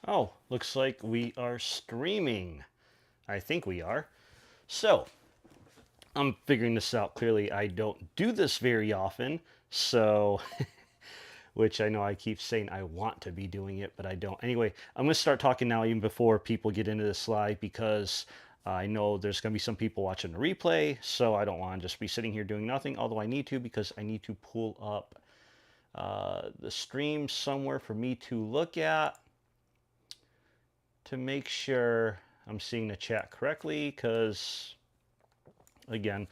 Oh, looks like we are streaming. I think we are. So, I'm figuring this out. Clearly, I don't do this very often. So, which I know I keep saying I want to be doing it, but I don't. Anyway, I'm going to start talking now, even before people get into this live, because I know there's going to be some people watching the replay. So, I don't want to just be sitting here doing nothing, although I need to, because I need to pull up the stream somewhere for me to look at to make sure I'm seeing the chat correctly, because again,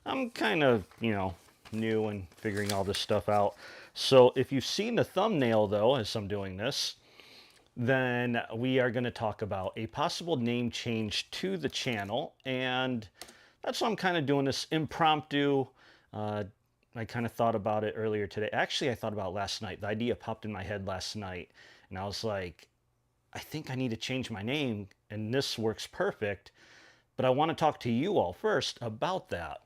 I'm kind of, new and figuring all this stuff out. So if you've seen the thumbnail, though, as I'm doing this, then we are going to talk about a possible name change to the channel. And that's why I'm kind of doing this impromptu. Uh, I kind of thought about it earlier today. Actually, I thought about it last night. The idea popped in my head last night. And I was like, I think I need to change my name, and this works perfect. But I want to talk to you all first about that.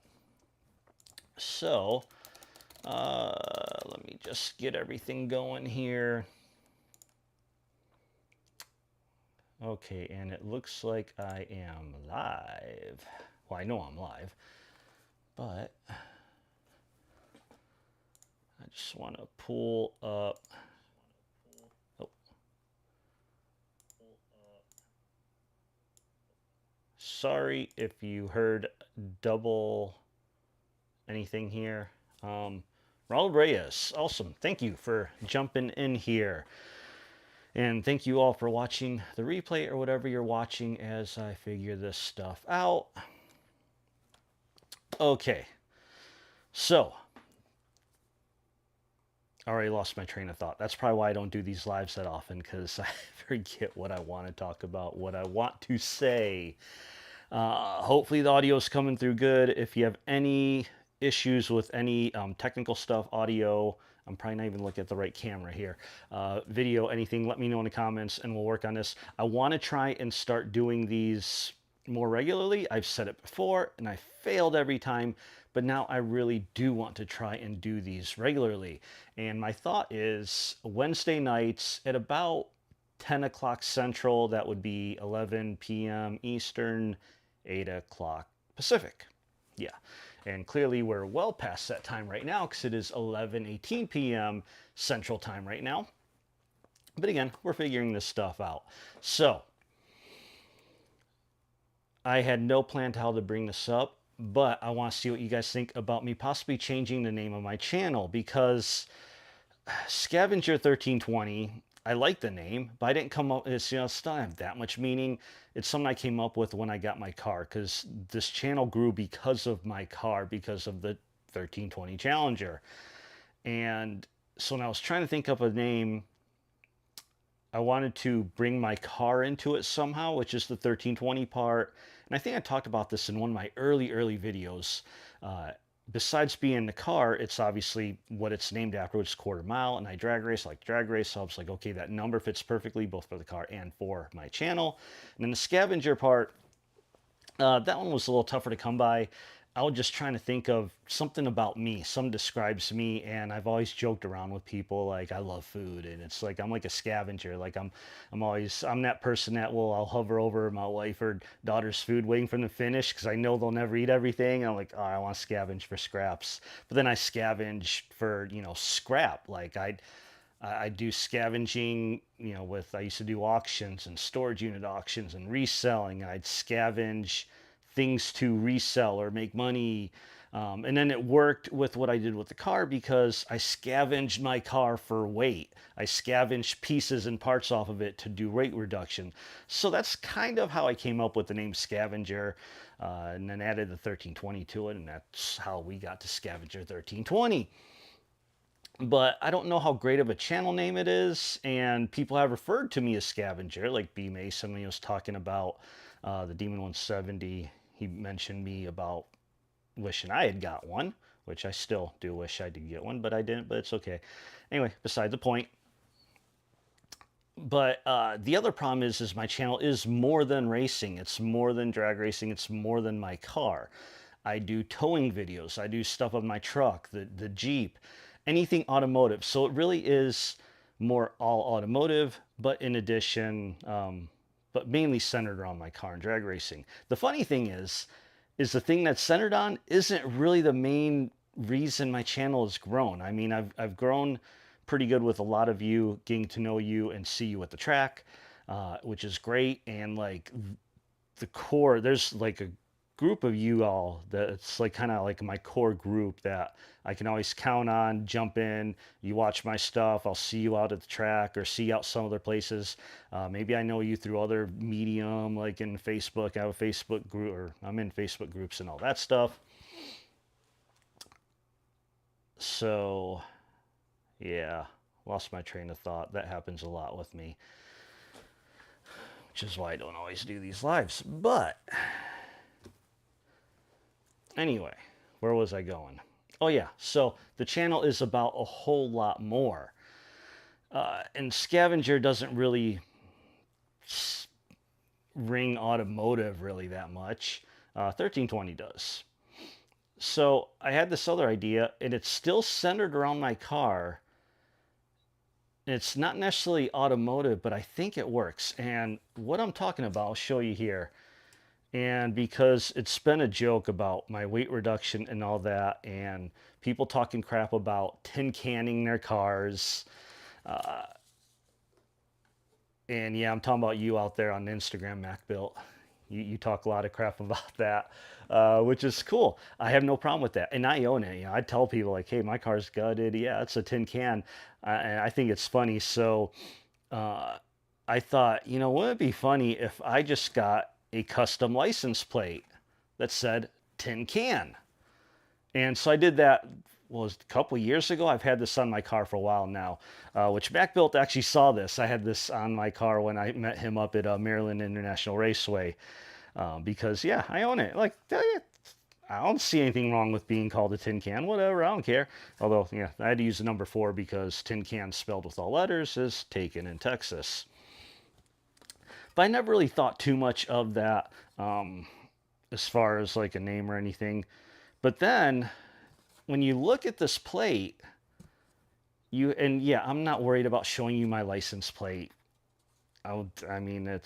So, let me just get everything going here. Okay, and it looks like I am live. Well, I know I'm live, but I just want to pull up. Oh, sorry if you heard double anything here. Raul Reyes, awesome. Thank you for jumping in here. And thank you all for watching the replay or whatever you're watching as I figure this stuff out. Okay, so I already lost my train of thought. That's probably why I don't do these lives that often, because I forget what I want to talk about, what I want to say. Hopefully the audio is coming through good. If you have any issues with any technical stuff, audio, I'm probably not even looking at the right camera here, video, anything, let me know in the comments and we'll work on this. I want to try and start doing these more regularly. I've said it before and I failed every time, but now I really do want to try and do these regularly. And my thought is Wednesday nights at about 10 o'clock Central, that would be 11 p.m. Eastern, 8 o'clock Pacific. Yeah. And clearly we're well past that time right now because it is 11:18 p.m. Central Time right now. But again, we're figuring this stuff out. So, I had no plan to how to bring this up, but I want to see what you guys think about me possibly changing the name of my channel, because Scavenger 1320, I like the name, but I didn't come up, it's, it doesn't have that much meaning. It's something I came up with when I got my car, because this channel grew because of my car, because of the 1320 Challenger. And so when I was trying to think of a name, I wanted to bring my car into it somehow, which is the 1320 part. And I think I talked about this in one of my early videos. Besides being the car, it's obviously what it's named after, which is quarter mile, and I drag race, like drag race. So I was like, okay, that number fits perfectly, both for the car and for my channel. And then the scavenger part, that one was a little tougher to come by. I was just trying to think of something about me, some describes me, and I've always joked around with people like I love food, and it's like I'm like a scavenger. Like I'm that person that I'll hover over my wife or daughter's food, waiting for them to finish because I know they'll never eat everything. And I'm like, oh, I want to scavenge for scraps, but then I scavenge for scrap. Like I do scavenging, with, I used to do auctions and storage unit auctions and reselling. I'd scavenge things to resell or make money. And then it worked with what I did with the car, because I scavenged my car for weight. I scavenged pieces and parts off of it to do weight reduction. So that's kind of how I came up with the name Scavenger, and then added the 1320 to it. And that's how we got to Scavenger 1320. But I don't know how great of a channel name it is, and people have referred to me as Scavenger, like B Mason when he was talking about the Demon 170. He mentioned me about wishing I had got one, which I still do wish I did get one, but I didn't. But it's okay. Anyway, beside the point. But the other problem is my channel is more than racing. It's more than drag racing. It's more than my car. I do towing videos. I do stuff on my truck, the Jeep, anything automotive. So it really is more all automotive, but in addition, but mainly centered around my car and drag racing. The funny thing is the thing that's centered on isn't really the main reason my channel has grown. I mean, I've grown pretty good with a lot of you, getting to know you and see you at the track, which is great. And like the core, there's like a group of you all that's like kind of like my core group that I can always count on. Jump in, you watch my stuff, I'll see you out at the track or see you out some other places. Maybe I know you through other medium, like in Facebook. I have a Facebook group, or I'm in Facebook groups and all that stuff. So yeah, lost my train of thought. That happens a lot with me, which is why I don't always do these lives. But anyway, where was I going? Oh, yeah. So the channel is about a whole lot more. And Scavenger doesn't really ring automotive really that much. 1320 does. So I had this other idea, and it's still centered around my car. It's not necessarily automotive, but I think it works. And what I'm talking about, I'll show you here. And because it's been a joke about my weight reduction and all that, and people talking crap about tin canning their cars. And yeah, I'm talking about you out there on Instagram, MacBuilt. You talk a lot of crap about that, which is cool. I have no problem with that, and I own it. You know, I tell people like, "Hey, my car's gutted. Yeah, it's a tin can," and I think it's funny. So uh, I thought, you know, wouldn't it be funny if I just got a custom license plate that said tin can? And so I did that was a couple years ago. I've had this on my car for a while now, which MacBuilt actually saw this. I had this on my car when I met him up at Maryland International Raceway because, yeah, I own it. Like, I don't see anything wrong with being called a tin can. Whatever, I don't care. Although, yeah, I had to use the number 4 because tin can spelled with all letters is taken in Texas. But I never really thought too much of that as far as like a name or anything. But then when you look at this plate, and yeah, I'm not worried about showing you my license plate. I mean,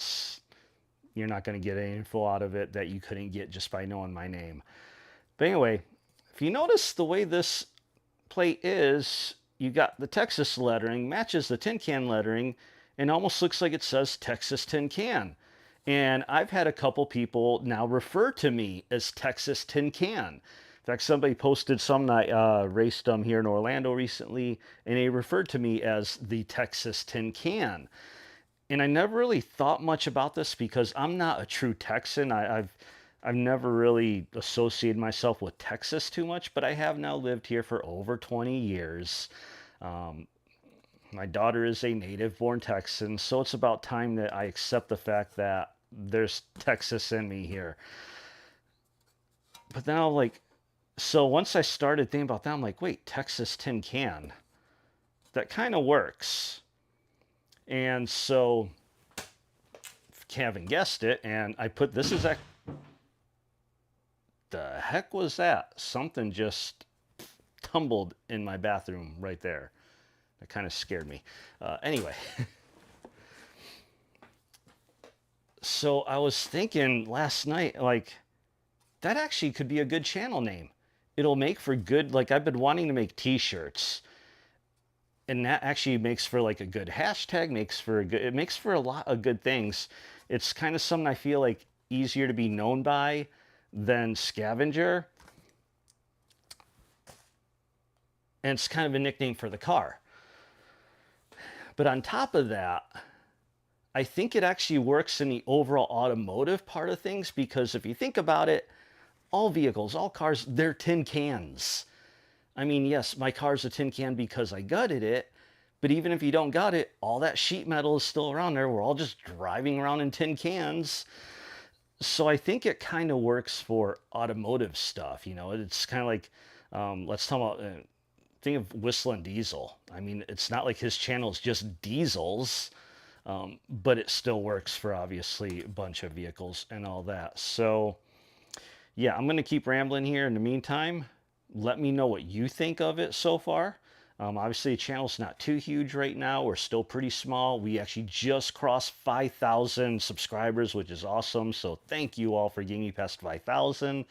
you're not going to get any info out of it that you couldn't get just by knowing my name. But anyway, if you notice the way this plate is, you got the Texas lettering, matches the tin can lettering, and almost looks like it says Texas Tin Can. And I've had a couple people now refer to me as Texas Tin Can. In fact, somebody posted some night, raced here in Orlando recently, and they referred to me as the Texas Tin Can. And I never really thought much about this because I'm not a true Texan. I've never really associated myself with Texas too much, but I have now lived here for over 20 years. Um, my daughter is a native born Texan, so it's about time that I accept the fact that there's Texas in me here. But now, like, so once I started thinking about that, I'm like, wait, Texas Tin Can. That kind of works. And so, if you haven't guessed it, and I put this as the heck was that? Something just tumbled in my bathroom right there. That kind of scared me. Anyway, so I was thinking last night, like, that actually could be a good channel name. It'll make for good, like, I've been wanting to make t-shirts. And that actually makes for like a good hashtag, it makes for a lot of good things. It's kind of something I feel like easier to be known by than Scavenger. And it's kind of a nickname for the car. But on top of that, I think it actually works in the overall automotive part of things because if you think about it, all vehicles, all cars, they're tin cans. I mean, yes, my car's a tin can because I gutted it, but even if you don't gut it, all that sheet metal is still around there. We're all just driving around in tin cans. So I think it kind of works for automotive stuff. You know, it's kind of like, let's talk about, think of Whistling Diesel. I mean, it's not like his channel is just diesels, but it still works for obviously a bunch of vehicles and all that. So yeah, I'm going to keep rambling here. In the meantime, let me know what you think of it so far. Obviously, the channel's not too huge right now. We're still pretty small. We actually just crossed 5,000 subscribers, which is awesome. So thank you all for getting me past 5,000.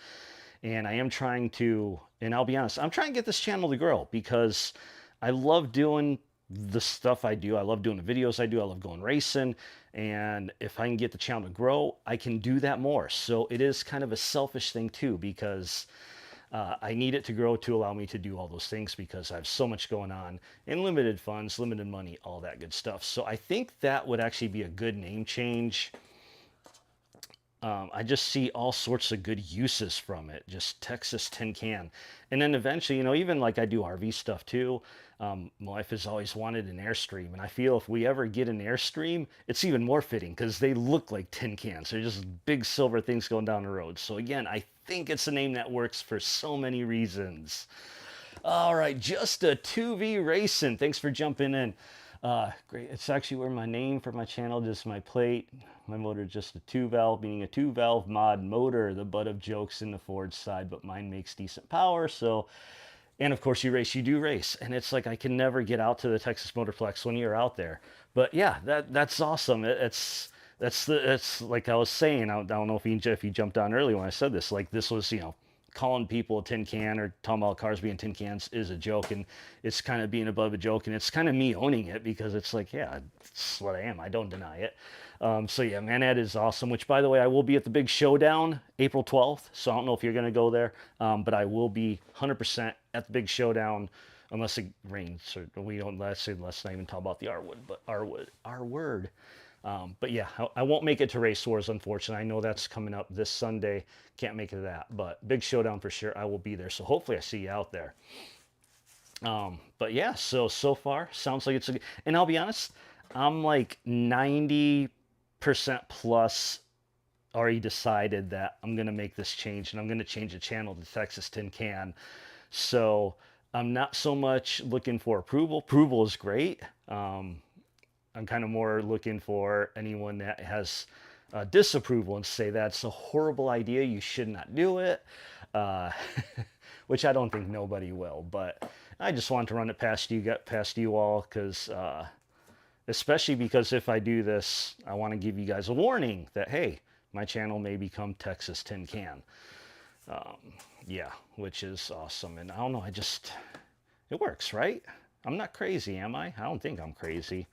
And I am trying to, and I'll be honest, I'm trying to get this channel to grow because I love doing the stuff I do. I love doing the videos I do. I love going racing. And if I can get the channel to grow, I can do that more. So it is kind of a selfish thing too, because I need it to grow to allow me to do all those things because I have so much going on and limited funds, limited money, all that good stuff. So I think that would actually be a good name change. I just see all sorts of good uses from it. Just Texas Tin Can. And then eventually, you know, even like I do RV stuff too. My wife has always wanted an Airstream. And I feel if we ever get an Airstream, it's even more fitting because they look like tin cans. They're just big silver things going down the road. So again, I think it's a name that works for so many reasons. All right, just a 2V Racing. Thanks for jumping in. Great. It's actually where my name for my channel, just my plate. My motor just a 2-valve, meaning a 2-valve mod motor. The butt of jokes in the Ford side, but mine makes decent power. So, and of course, you race, you do race. And it's like I can never get out to the Texas Motorplex when you're out there. But yeah, that's awesome. It's like I was saying. I don't know if you jumped on early when I said this. Like this was, you know, calling people a tin can or talking about cars being tin cans is a joke, and it's kind of being above a joke, and it's kind of me owning it because it's like, yeah, it's what I am. I don't deny it. So yeah, man, that is awesome. Which, by the way, I will be at the big showdown April 12th. So I don't know if you're gonna go there, but I will be 100% at the big showdown. Unless it rains, or we don't. Let's not even talk about the R word, but R word. But yeah, I won't make it to Race Wars, unfortunately. I know that's coming up this Sunday. Can't make it to that, but big showdown for sure. I will be there. So hopefully I see you out there. But yeah, so far sounds like it's a, and I'll be honest, I'm like 90% plus already decided that I'm gonna make this change and I'm gonna change the channel to Texas Tin Can. So I'm not so much looking for approval. Approval is great. I'm kind of more looking for anyone that has disapproval and say that's a horrible idea. You should not do it, uh, which I don't think nobody will. But I just want to run it past you all, because especially because if I do this, I want to give you guys a warning that hey, my channel may become Texas Tin Can. Yeah, which is awesome. And I don't know, it works, right? I'm not crazy, am I? I don't think I'm crazy.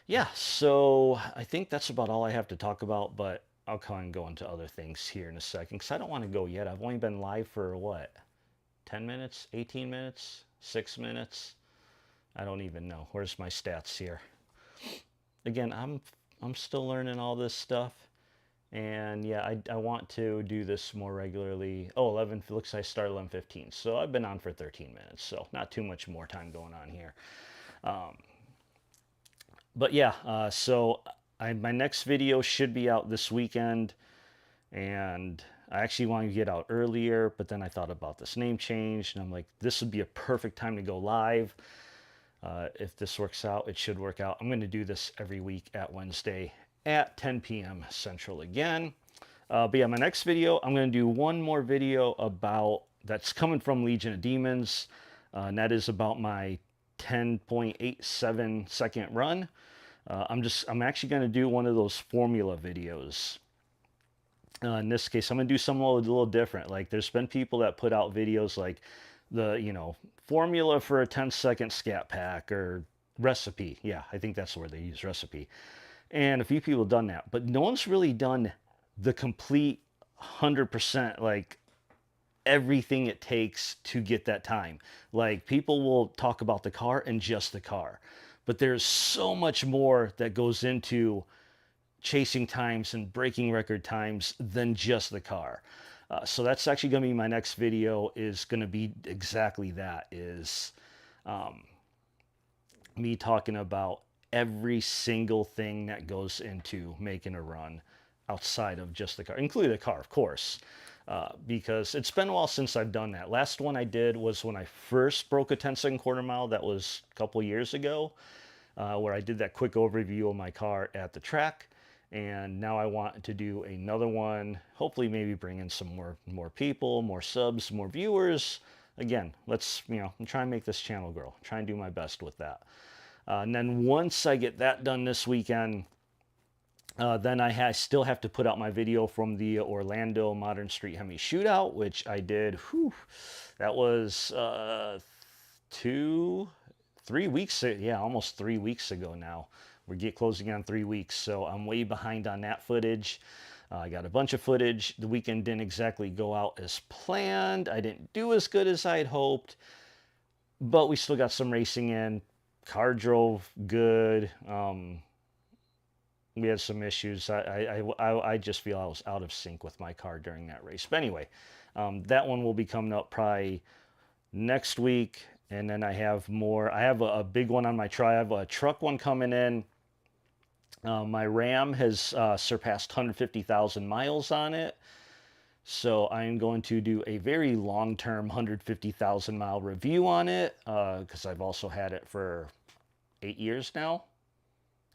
Yeah, so I think that's about all I have to talk about, but I'll kind of go into other things here in a second because I don't want to go yet. I've only been live for what, 10 minutes, 18 minutes, 6 minutes? I don't even know. Where's my stats here? Again, I'm still learning all this stuff. And yeah, I want to do this more regularly. Oh, 11, looks like I started 11:15. So I've been on for 13 minutes. So not too much more time going on here. But yeah, my next video should be out this weekend. And I actually wanted to get out earlier, but then I thought about this name change. And I'm like, this would be a perfect time to go live. If this works out, it should work out. I'm going to do this every week at Wednesday at 10 p.m. Central again. But yeah, my next video, I'm going to do one more video about that's coming from Legion of Demons. And that is about my 10.87 second run. I'm actually going to do one of those formula videos. In this case, I'm going to do something a little different. Like there's been people that put out videos like formula for a 10-second scat pack or recipe. Yeah, I think that's the word they use, recipe. And a few people have done that, but no one's really done the complete 100%, like everything it takes to get that time. Like people will talk about the car and just the car, but there's so much more that goes into chasing times and breaking record times than just the car. So that's actually going to be my next video, is going to be exactly that, is me talking about every single thing that goes into making a run outside of just the car, including the car, of course, because it's been a while since I've done that. Last one I did was when I first broke a 10-second quarter mile. That was a couple years ago, where I did that quick overview of my car at the track. And now I want to do another one, hopefully maybe bring in some more people, more subs, more viewers, again, let's, I'm trying to make this channel grow. Try and do my best with that. And then once I get that done this weekend, then I still have to put out my video from the Orlando Modern Street Hemi Shootout, which I did. Whew, that was 3 weeks. Yeah, almost 3 weeks ago now. We're closing on 3 weeks, so I'm way behind on that footage. I got a bunch of footage. The weekend didn't exactly go out as planned. I didn't do as good as I'd hoped, but we still got some racing in. Car drove good. We had some issues. I just feel I was out of sync with my car during that race. But anyway, that one will be coming up probably next week. And then I have more. I have a big one on my truck. I have a truck one coming in. My Ram has surpassed 150,000 miles on it. So I'm going to do a very long-term 150,000 mile review on it because I've also had it for 8 years now.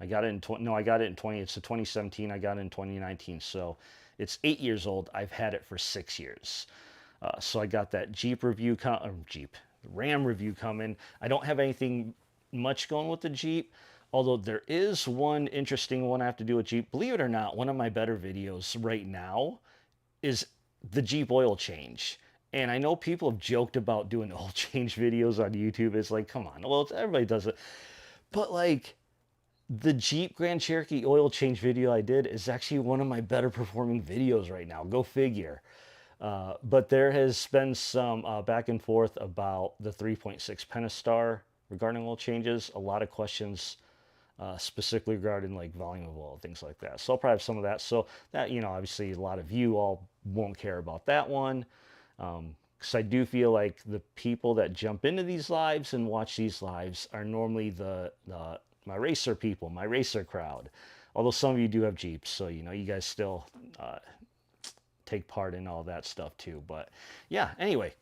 I got it in it's a 2017. I got it in 2019. So it's 8 years old. I've had it for 6 years. So I got that Ram review coming. I don't have anything much going with the Jeep, although there is one interesting one I have to do with Jeep. Believe it or not, one of my better videos right now is the Jeep oil change. And I know people have joked about doing oil change videos on YouTube. It's like, come on, well, everybody does it. But like, the Jeep Grand Cherokee oil change video I did is actually one of my better performing videos right now. Go figure. But there has been some back and forth about the 3.6 Pentastar regarding oil changes. A lot of questions specifically regarding like volume of oil, things like that. So I'll probably have some of that. So that, obviously a lot of you all won't care about that one. Because I do feel like the people that jump into these lives and watch these lives are normally my racer people, my racer crowd. Although some of you do have Jeeps, so you guys still take part in all that stuff too. But yeah, anyway,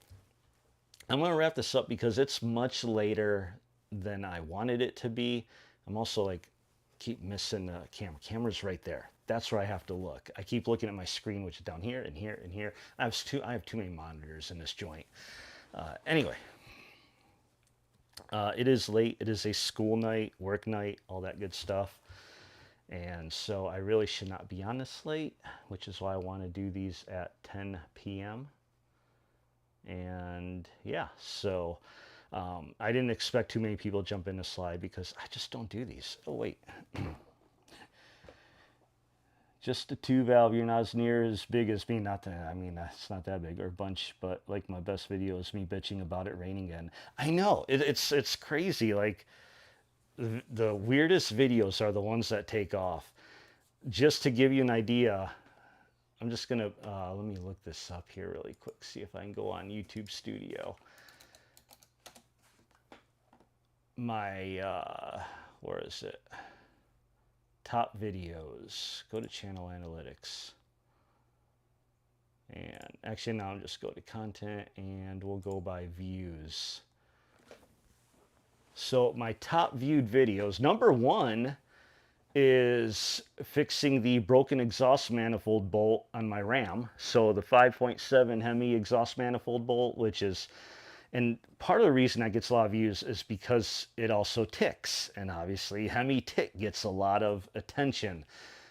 I'm going to wrap this up because it's much later than I wanted it to be. I'm also like, keep missing the camera. Camera's right there. That's where I have to look. I keep looking at my screen, which is down here and here and here. I have too many monitors in this joint. Anyway, it is late. It is a school night, work night, all that good stuff. And so I really should not be on this late, which is why I want to do these at 10 p.m. And yeah, so I didn't expect too many people to jump in the slide because I just don't do these. Oh, wait. Just a 2-valve. You're not as near as big as me. Not that, I mean, it's not that big or a bunch, but like my best video is me bitching about it raining again. I know, it's crazy. Like the weirdest videos are the ones that take off. Just to give you an idea, I'm just gonna, let me look this up here really quick, see if I can go on YouTube Studio. My, where is it? Top videos. Go to channel analytics. And actually now I'll just go to content and we'll go by views. So my top viewed videos, number one is fixing the broken exhaust manifold bolt on my Ram. So the 5.7 Hemi exhaust manifold bolt, which is, and part of the reason that gets a lot of views is because it also ticks. And obviously Hemi tick gets a lot of attention.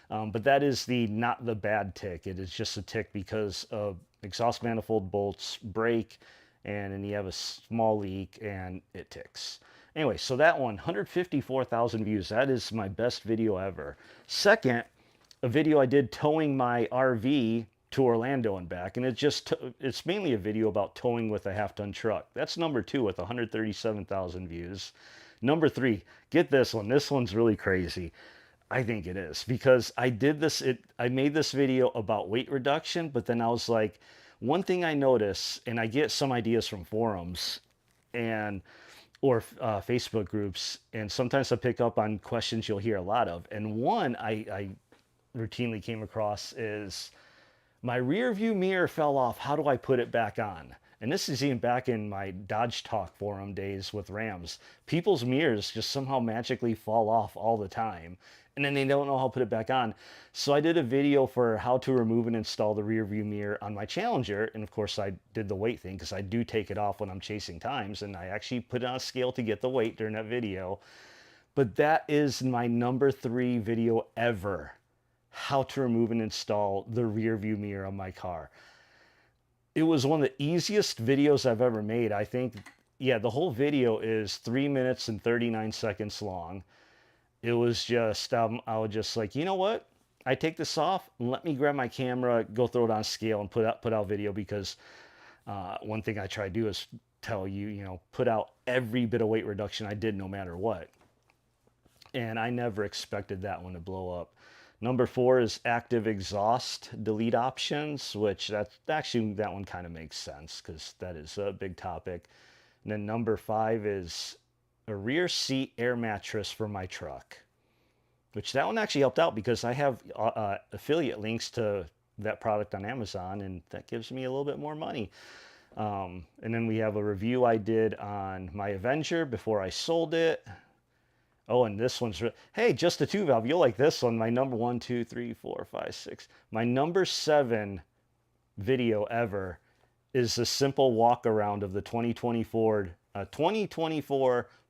But that is not the bad tick. It is just a tick because of exhaust manifold bolts break and then you have a small leak and it ticks. Anyway, so that one, 154,000 views. That is my best video ever. Second, a video I did towing my RV to Orlando and back. And it's mainly a video about towing with a half-ton truck. That's number two with 137,000 views. Number three, get this one. This one's really crazy. I think it is because I made this video about weight reduction, but then I was like, one thing I notice, and I get some ideas from forums or Facebook groups, and sometimes I pick up on questions you'll hear a lot of. And one I routinely came across is, my rear view mirror fell off. How do I put it back on? And this is even back in my Dodge Talk forum days with Rams. People's mirrors just somehow magically fall off all the time. And then they don't know how to put it back on. So I did a video for how to remove and install the rear view mirror on my Challenger. And of course I did the weight thing because I do take it off when I'm chasing times. And I actually put it on a scale to get the weight during that video. But that is my number 3 video ever. How to remove and install the rear view mirror on my car. It was one of the easiest videos I've ever made. I think, yeah, the whole video is 3 minutes and 39 seconds long. It was just, I was just like, you know what? I take this off and let me grab my camera, go throw it on scale and put out video, because one thing I try to do is tell you, put out every bit of weight reduction I did no matter what. And I never expected that one to blow up. Number 4 is active exhaust delete options, which that one kind of makes sense because that is a big topic. And then number 5 is a rear seat air mattress for my truck, which that one actually helped out because I have affiliate links to that product on Amazon, and that gives me a little bit more money. And then we have a review I did on my Avenger before I sold it. Oh, and this one's, hey, just a 2-valve. You'll like this one. My number 1, 2, 3, 4, 5, 6. My number 7 video ever is a simple walk around of the 2024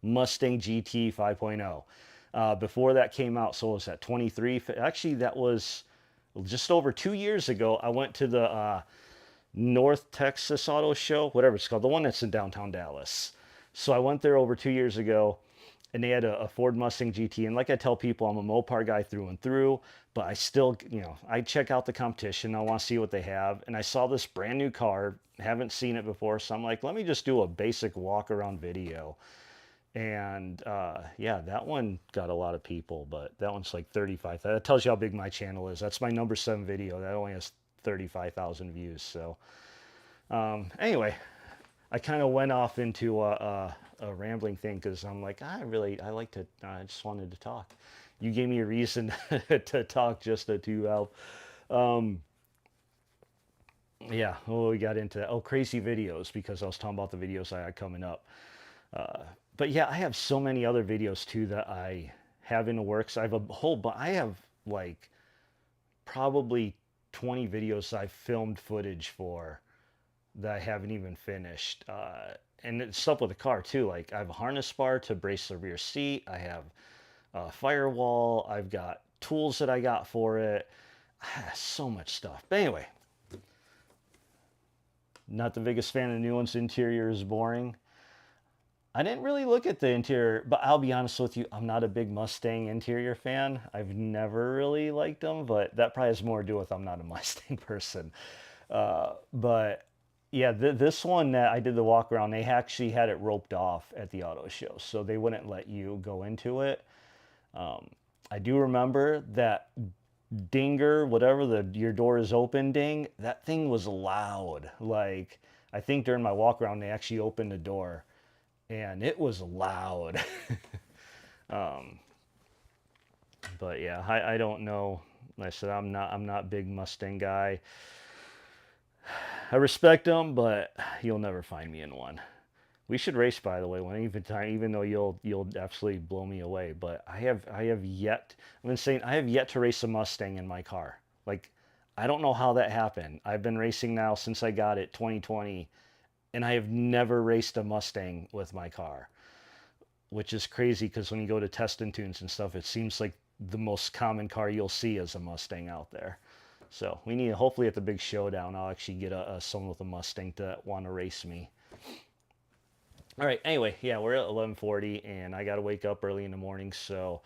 Mustang GT 5.0. Before that came out, so was that 23? Actually, that was just over 2 years ago. I went to the North Texas Auto Show, whatever it's called, the one that's in downtown Dallas. So I went there over 2 years ago. And they had a Ford Mustang GT. And like I tell people, I'm a Mopar guy through and through, but I still, I check out the competition. I want to see what they have. And I saw this brand new car, haven't seen it before. So I'm like, let me just do a basic walk around video. And yeah, that one got a lot of people, but that one's like 35. That tells you how big my channel is. That's my number 7 video. That only has 35,000 views. So anyway, I kind of went off into a rambling thing because I'm like, I just wanted to talk. You gave me a reason to talk, just a 2-valve. Yeah, well, we got into that. Oh, crazy videos, because I was talking about the videos I had coming up. But yeah, I have so many other videos too that I have in the works. I have I have like probably 20 videos I've filmed footage for that I haven't even finished. And it's stuff with the car too. Like I have a harness bar to brace the rear seat. I have a firewall. I've got tools that I got for it. So much stuff. But anyway, not the biggest fan of the new ones. Interior is boring. I didn't really look at the interior, but I'll be honest with you, I'm not a big Mustang interior fan. I've never really liked them, but that probably has more to do with I'm not a Mustang person. But yeah, this one that I did the walk around, they actually had it roped off at the auto show, so they wouldn't let you go into it. I do remember that dinger, whatever, your door is open ding, that thing was loud. Like, I think during my walk around, they actually opened the door, and it was loud. But yeah, I don't know. Like I said, I'm not a big Mustang guy. I respect them, but you'll never find me in one. We should race, by the way, one even though you'll absolutely blow me away. But I have yet. I've been saying I have yet to race a Mustang in my car. Like, I don't know how that happened. I've been racing now since I got it 2020, and I have never raced a Mustang with my car, which is crazy because when you go to test and tunes and stuff, it seems like the most common car you'll see is a Mustang out there. So we need, hopefully at the big showdown, I'll actually get someone with a Mustang to want to race me. All right, anyway, yeah, we're at 11:40, and I got to wake up early in the morning. So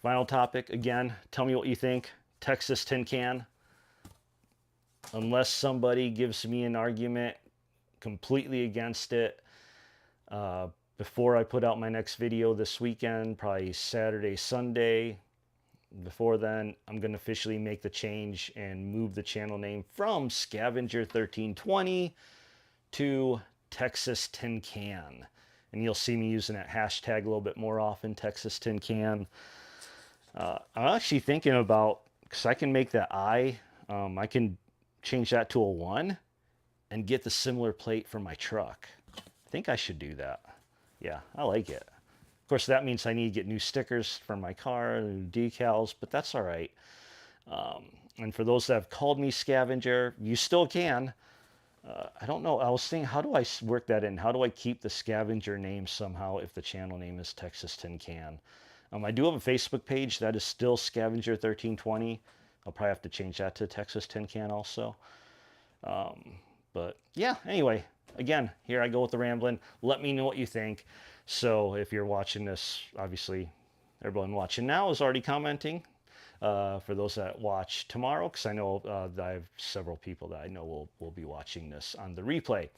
final topic, again, tell me what you think. Texas Tin Can. Unless somebody gives me an argument completely against it, before I put out my next video this weekend, probably Saturday, Sunday. Before then, I'm going to officially make the change and move the channel name from Scavenger 1320 to Texas Tin Can. And you'll see me using that hashtag a little bit more often, Texas Tin Can. I'm actually thinking about, because I can make that I can change that to a 1. and get the similar plate for my truck. I think I should do that. Yeah, I like it. Of course, that means I need to get new stickers for my car, new decals, but that's all right. And for those that have called me Scavenger, you still can. I don't know. I was thinking, how do I work that in? How do I keep the Scavenger name somehow if the channel name is Texas Tin Can? I do have a Facebook page that is still Scavenger 1320. I'll probably have to change that to Texas Tin Can also. But yeah, anyway, again, here I go with the rambling. Let me know what you think. So if you're watching this, obviously, everyone watching now is already commenting. For those that watch tomorrow, because I know I have several people that I know will be watching this on the replay.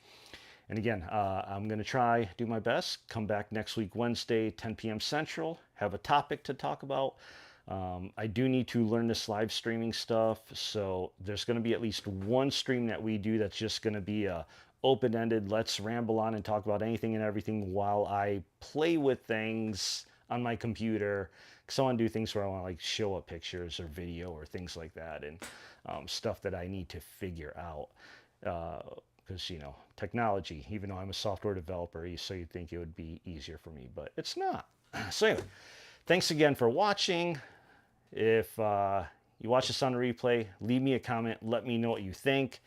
And again, I'm going to try, do my best, come back next week, Wednesday, 10 p.m. Central, have a topic to talk about. I do need to learn this live streaming stuff, so there's going to be at least one stream that we do that's just going to be a open-ended, let's ramble on and talk about anything and everything while I play with things on my computer, because I want to do things where I want to like show up pictures or video or things like that, and stuff that I need to figure out. Because technology, even though I'm a software developer, so you'd think it would be easier for me, but it's not. So anyway, thanks again for watching. If you watch this on a replay, leave me a comment, let me know what you think.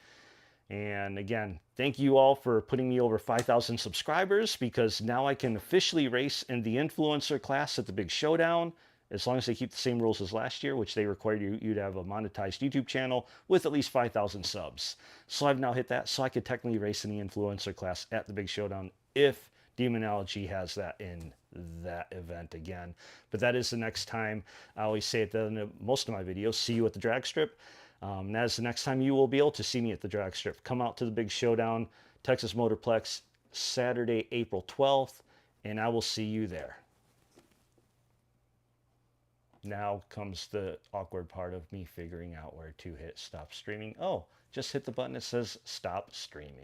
And again, thank you all for putting me over 5,000 subscribers, because now I can officially race in the influencer class at the Big Showdown, as long as they keep the same rules as last year, which they required you to have a monetized YouTube channel with at least 5,000 subs. So I've now hit that, so I could technically race in the influencer class at the Big Showdown if Demonology has that in that event again. But that is the next time. I always say at the end of most of my videos, see you at the drag strip. That is the next time you will be able to see me at the drag strip. Come out to the Big Showdown, Texas Motorplex, Saturday, April 12th, and I will see you there. Now comes the awkward part of me figuring out where to hit stop streaming. Oh, just hit the button that says stop streaming.